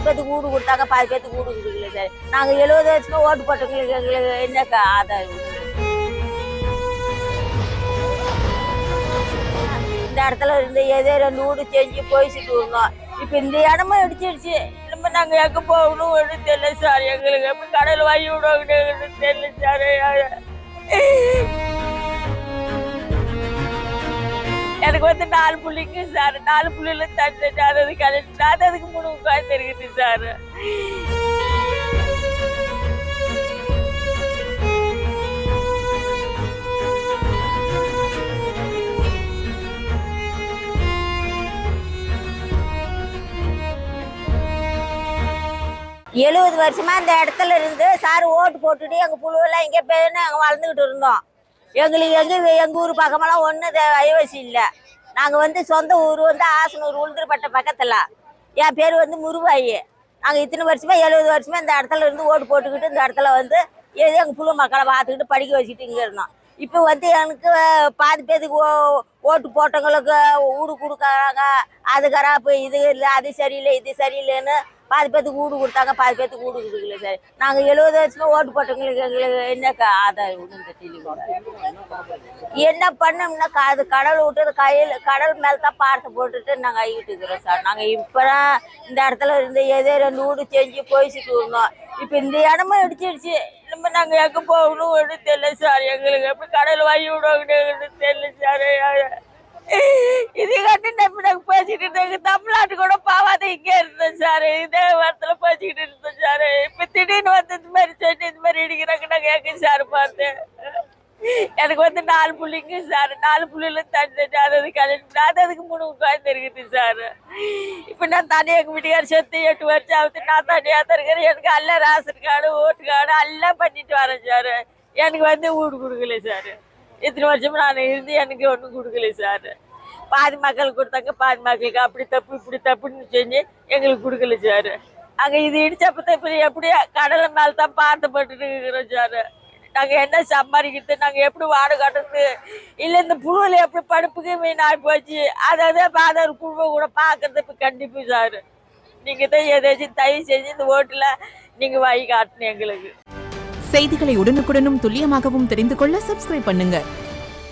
பேத்துக்கு வீடு கொடுத்தாங்க, பாதி பேத்துக்கு வீடு கொடுக்கல சார். நாங்கள் 70 வருஷமா ஓட்டு போட்டவங்களுக்கு எங்களுக்கு என்ன ஆதாயம்? இந்த இடத்துல இருந்து ஏதோ 2 வீடு செஞ்சு போயிட்டு இருந்தோம். இப்போ இந்த இடமும் இடிச்சிருச்சு. நம்ம நாங்கள் எங்கே போகணும் ஒன்றும் தெரியல சார். எங்களுக்கு எப்படி கடையில் வாங்கி விடுவாங்கன்னு தெரியல சார். எனக்கு 4 புள்ளிங்க சார். 4 புள்ளில தட்டு அது கழிச்சு அதுக்கு 3 உட்காந்து இருக்குது சார். 70 வருஷமா இந்த இடத்துல இருந்து சார் ஓட்டு போட்டுட்டு எங்கள் புழுவெல்லாம் எங்கே போயின்னு நாங்கள் வளர்ந்துக்கிட்டு இருந்தோம். எங்களுக்கு எங்கள் ஊர் பக்கமெல்லாம் ஒன்றும் அயோசி இல்லை. நாங்கள் சொந்த ஊர் ஆசனூர் உளுந்தூர்பேட்டை பக்கத்தில். என் பேர் முருவாயி. நாங்கள் இத்தனை வருஷமா 70 வருஷமா இந்த இடத்துல இருந்து ஓட்டு போட்டுக்கிட்டு இந்த இடத்துல ஏதோ எங்கள் புழு மக்களை பார்த்துக்கிட்டு படிக்க வச்சுட்டு இங்கே இருந்தோம். இப்போ எனக்கு பாதி பேருக்கு ஓட்டு போட்டவங்களுக்கு வீடு கொடுக்குறாங்க. அது கராப்பு, இது இல்லை, அது சரியில்லை, இது சரியில்லைன்னு பாதி பேத்துக்கு வீடு கொடுத்தாங்க, பாதி பேத்துக்கு வீடு கொடுக்கல சார். நாங்கள் 70 வருஷமா ஓட்டு போட்டவங்களுக்கு எங்களுக்கு என்ன ஆதாயம் என்ன பண்ணோம்னா அது கடல் விட்டு கடல் மேலே தான் பார்த்து போட்டுட்டு நாங்கள் ஐக்கிட்டு இருக்கிறோம் சார். நாங்கள் இப்போதான் இந்த இடத்துல இருந்து ஏதோ 2 வீடு செஞ்சு போயிட்டு இருந்தோம். இப்போ இந்த இடமும் இடிச்சிருச்சு. நம்ம நாங்கள் எங்கே போகணும் ஒன்றும் தெரியல சார். எங்களுக்கு எப்படி கடையில் வாங்கி விடுவாங்கன்னு தெரியல சார். இது கட்டு நம்ம நாங்கள் பேசிக்கிட்டு இருந்தோம். தமிழ்நாட்டு கூட பாவாத இங்கே இருந்தோம் சார். இதே வாரத்தில் பேசிக்கிட்டு இருந்தோம் சார். இப்போ திடீர்னு இந்த மாதிரி சொல்லி இந்த மாதிரி இடிக்கிறாங்க. நாங்கள் எங்கே சார் பார்த்தேன். எனக்கு 4 புள்ளிங்க சார். 4 புள்ளில தட்டு அது கழிச்சு அதுக்கு 3 உட்காந்து இருக்குது சார். இப்போ நான் தனியாக எங்கள் வீட்டுக்கார செத்து 8 வருஷம் ஆகுது. நான் தனியாக தான் இருக்கிறேன். எனக்கு எல்லாம் ரேஷன் கார்டு, ஓட்டு கார்டு எல்லாம் பண்ணிட்டு வரேன் சார். எனக்கு வீடு கொடுக்கல சார். இத்தனை வருஷமா நான் இருந்து எனக்கு ஒன்றும் கொடுக்கல சார். பாதி மக்களுக்கு கொடுத்தாங்க, பாதி மக்களுக்கு அப்படி தப்பு இப்படி தப்புன்னு செஞ்சு எங்களுக்கு கொடுக்கல சார். அங்கே இது இடிச்சப்ப இப்போ எப்படியா கடலை மேலே தான் பார்த்து போட்டுட்டு இருக்கிறோம் சார். நாங்கள் என்ன சம்பாதிக்கிறது, நாங்கள் எப்படி வாடகை கட்டுறது, இல்லை இந்த புழுவில் எப்படி படுப்புக்கு மீன் ஆகி போச்சு. அதாவது பாதார் குழுவை கூட பார்க்கறது இப்போ கண்டிப்பாக சார். நீங்கள் தான் எதாச்சும் தயவு செஞ்சு இந்த ஓட்டில் நீங்கள் வாங்கி காட்டணும் எங்களுக்கு. செய்திகளை உடனுக்குடனும் துல்லியமாகவும் தெரிந்து கொள்ள சப்ஸ்கிரைப் பண்ணுங்க.